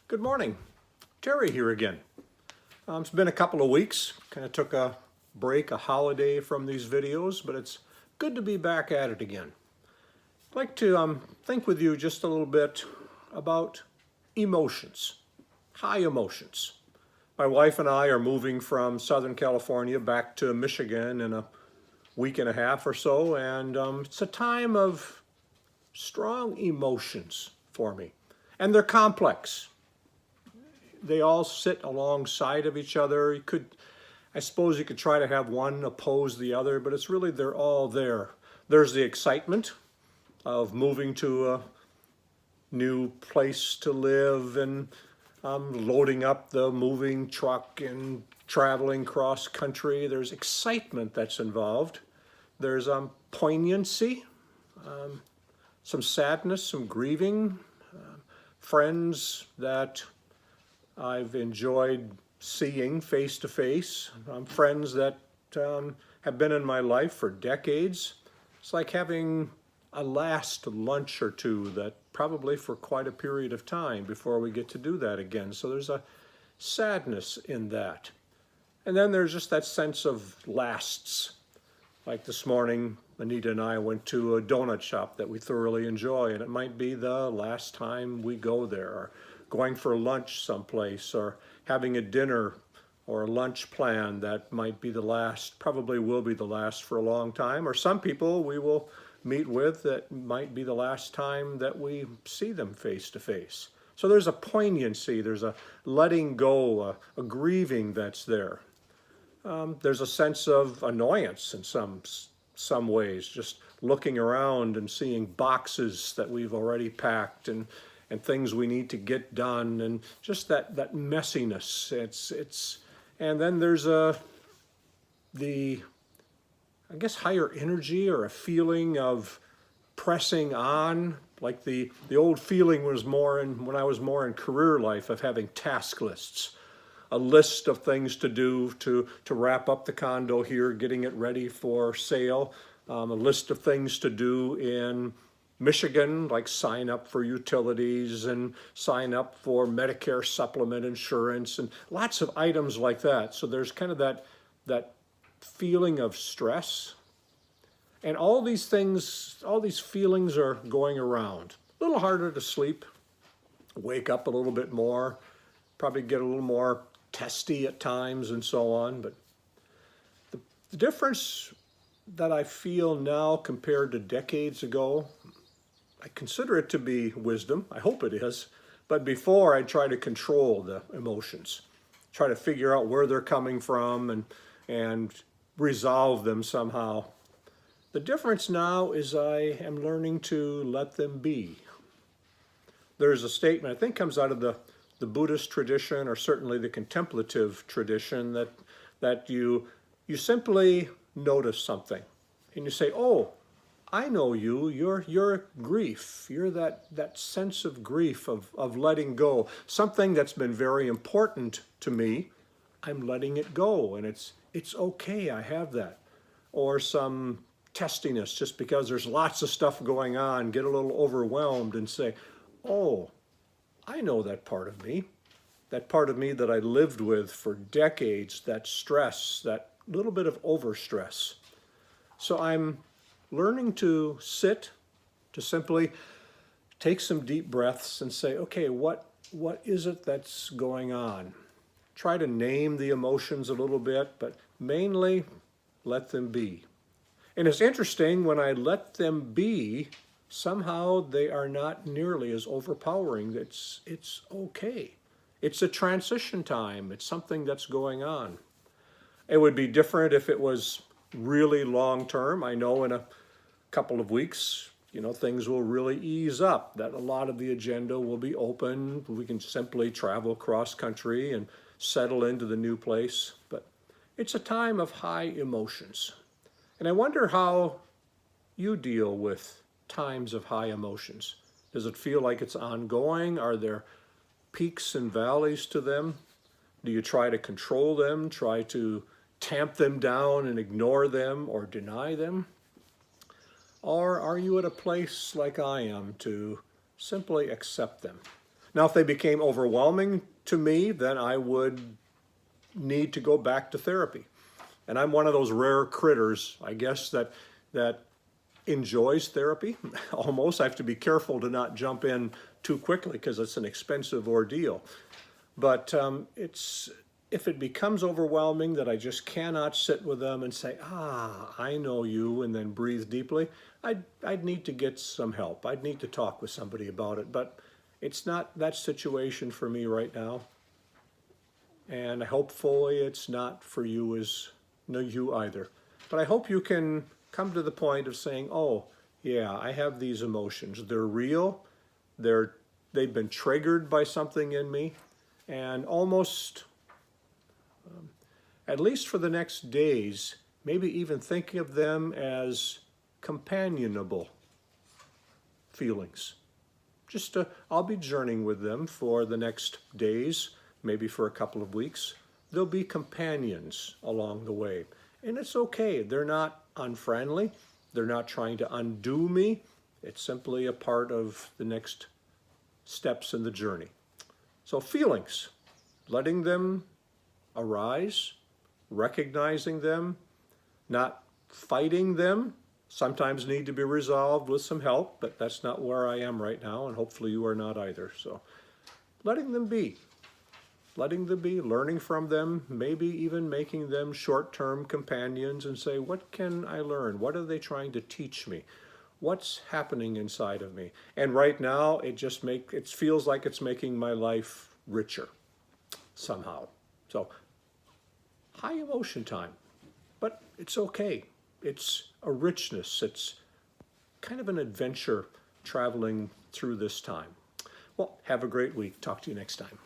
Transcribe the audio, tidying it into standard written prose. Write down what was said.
Good morning. Terry here again. It's been a couple of weeks. Kind of took a break, a holiday from these videos, but it's good to be back at it again. I'd like to think with you just a little bit about emotions, high emotions. My wife and I are moving from Southern California back to Michigan in a week and a half or so, and it's a time of strong emotions for me. And they're complex. They all sit alongside of each other. I suppose you could try to have one oppose the other, but it's really, they're all there. There's the excitement of moving to a new place to live and loading up the moving truck and traveling cross country. There's excitement that's involved. There's poignancy, some sadness, some grieving, friends that I've enjoyed seeing face to face, friends that have been in my life for decades. It's like having a last lunch or two that probably for quite a period of time before we get to do that again. So there's a sadness in that. And then there's just that sense of lasts. Like this morning, Anita and I went to a donut shop that we thoroughly enjoy, and it might be the last time we go there, or going for lunch someplace, or having a dinner or a lunch plan that might be the last, probably will be the last for a long time, or some people we will meet with that might be the last time that we see them face to face. So there's a poignancy, there's a letting go, a grieving that's there. There's a sense of annoyance in some ways, just looking around and seeing boxes that we've already packed and things we need to get done, and just that messiness. And then there's the I guess higher energy, or a feeling of pressing on. Like the old feeling was more when I was more in career life, of having task lists, a list of things to do to wrap up the condo here, getting it ready for sale, a list of things to do in Michigan, like sign up for utilities and sign up for Medicare supplement insurance and lots of items like that. So there's kind of that feeling of stress. And all these things, all these feelings are going around. A little harder to sleep, wake up a little bit more, probably get a little more testy at times and so on. But the difference that I feel now compared to decades ago, I consider it to be wisdom. I hope it is. But before, I'd try to control the emotions, try to figure out where they're coming from and resolve them somehow. The difference now is I am learning to let them be. There's a statement, I think comes out of the Buddhist tradition, or certainly the contemplative tradition, that you simply notice something and you say, oh, I know you, you're grief, you're that sense of grief, of letting go. Something that's been very important to me, I'm letting it go, and it's okay, I have that. Or some testiness, just because there's lots of stuff going on, get a little overwhelmed and say, oh, I know that part of me that I lived with for decades, that stress, that little bit of overstress. So I'm learning to sit, to simply take some deep breaths and say, okay, what is it that's going on? Try to name the emotions a little bit, but mainly let them be. And it's interesting, when I let them be, somehow they are not nearly as overpowering. It's okay. It's a transition time. It's something that's going on. It would be different if it was really long term. I know in a couple of weeks, things will really ease up, that a lot of the agenda will be open. We can simply travel cross country and settle into the new place. But it's a time of high emotions. And I wonder how you deal with times of high emotions. Does it feel like it's ongoing? Are there peaks and valleys to them? Do you try to control them, try to tamp them down and ignore them or deny them? Or are you at a place like I am to simply accept them? Now, if they became overwhelming to me, then I would need to go back to therapy. And I'm one of those rare critters, I guess, that enjoys therapy. Almost, I have to be careful to not jump in too quickly because it's an expensive ordeal. But if it becomes overwhelming that I just cannot sit with them and say, I know you, and then breathe deeply, I'd need to get some help. I'd need to talk with somebody about it. But it's not that situation for me right now. And hopefully it's not for you no, you either. But I hope you can come to the point of saying, oh, yeah, I have these emotions. They're real. They've been triggered by something in me. And almost, at least for the next days, maybe even thinking of them as companionable feelings. I'll be journeying with them for the next days, maybe for a couple of weeks. They'll be companions along the way. And it's okay. They're not unfriendly. They're not trying to undo me. It's simply a part of the next steps in the journey. So feelings, letting them arise, recognizing them, not fighting them, sometimes need to be resolved with some help, but that's not where I am right now, and hopefully you are not either. So letting them be, learning from them, maybe even making them short-term companions and say, what can I learn? What are they trying to teach me? What's happening inside of me? And right now, it feels like it's making my life richer somehow. So high emotion time, but it's okay. It's a richness. It's kind of an adventure traveling through this time. Well, have a great week. Talk to you next time.